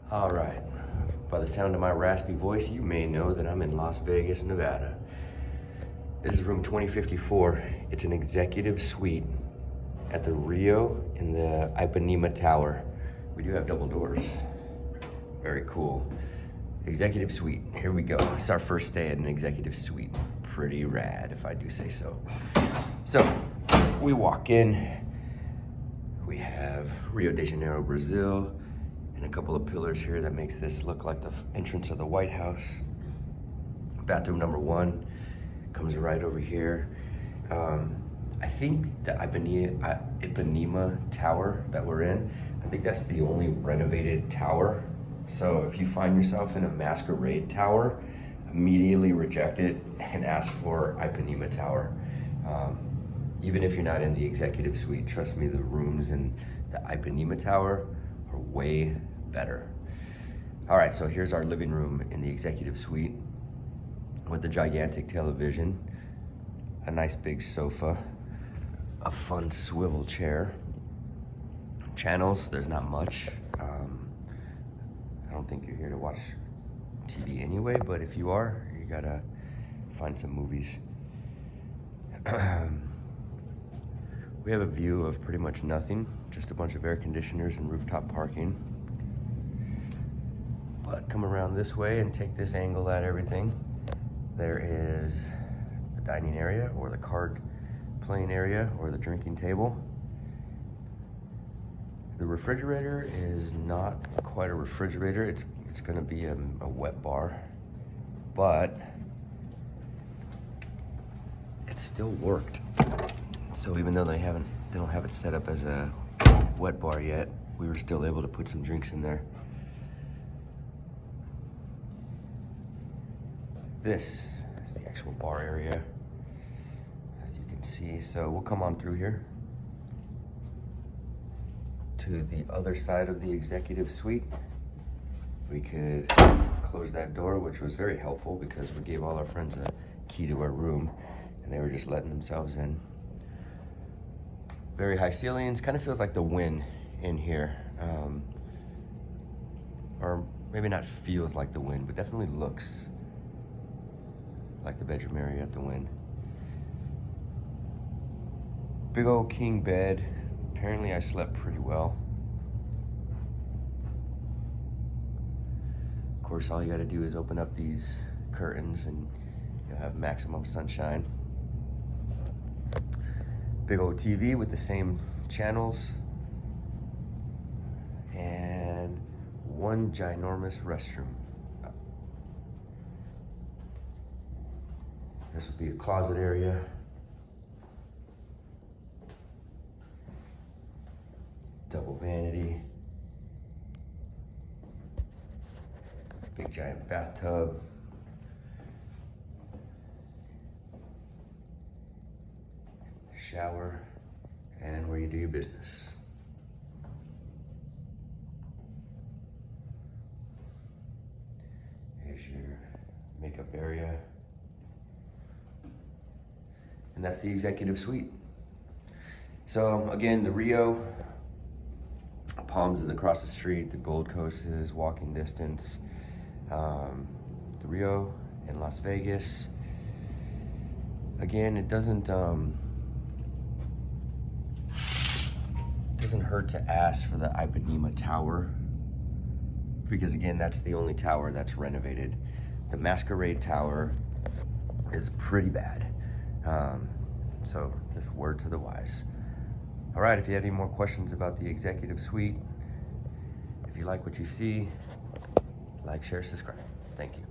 All right, by the sound of my raspy voice, you may know that I'm in Las Vegas, Nevada. This is room 2054. It's an executive suite at the Rio in the Ipanema Tower. We do have double doors. Very cool. Executive suite, here we go. It's our first day at an executive suite. Pretty rad, if I do say so. So, we walk in. We have Rio de Janeiro, Brazil, and a couple of pillars here that makes this look like the entrance of the White House. Bathroom number 1 comes right over here. I think the Ipanema Tower that we're in, I think that's the only renovated tower. So if you find yourself in a masquerade tower, immediately reject it and ask for Ipanema Tower. Even if you're not in the executive suite, trust me, the rooms in the Ipanema Tower are way better. All right, so here's our living room in the executive suite with the gigantic television, a nice big sofa, a fun swivel chair. Channels, there's not much. I don't think you're here to watch TV anyway, but if you are, you gotta find some movies. We have a view of pretty much nothing, just a bunch of air conditioners and rooftop parking. But come around this way and take this angle at everything. There is the dining area or the card playing area or the drinking table. The refrigerator is not quite a refrigerator. It's gonna be a wet bar, but it still worked. So even though they don't have it set up as a wet bar yet, we were still able to put some drinks in there. This is the actual bar area, as you can see. So we'll come on through here to the other side of the executive suite. We could close that door, which was very helpful because we gave all our friends a key to our room and they were just letting themselves in. Very high ceilings, kind of feels like the Wynn in here. Or maybe not feels like the Wynn, but definitely looks like the bedroom area at the Wynn. Big old king bed. Apparently I slept pretty well. Of course, all you gotta do is open up these curtains and you'll have maximum sunshine. Big old TV with the same channels. And one ginormous restroom. This will be a closet area. Double vanity. Big giant bathtub. Shower, and where you do your business. Here's your makeup area. And that's the executive suite. So again, the Rio, Palms is across the street, the Gold Coast is walking distance. The Rio in Las Vegas. Again, it doesn't hurt to ask for the Ipanema Tower because again, that's the only tower that's renovated. The Masquerade Tower is pretty bad. So just word to the wise. All right, if you have any more questions about the executive suite, if you like what you see, like, share, subscribe. Thank you.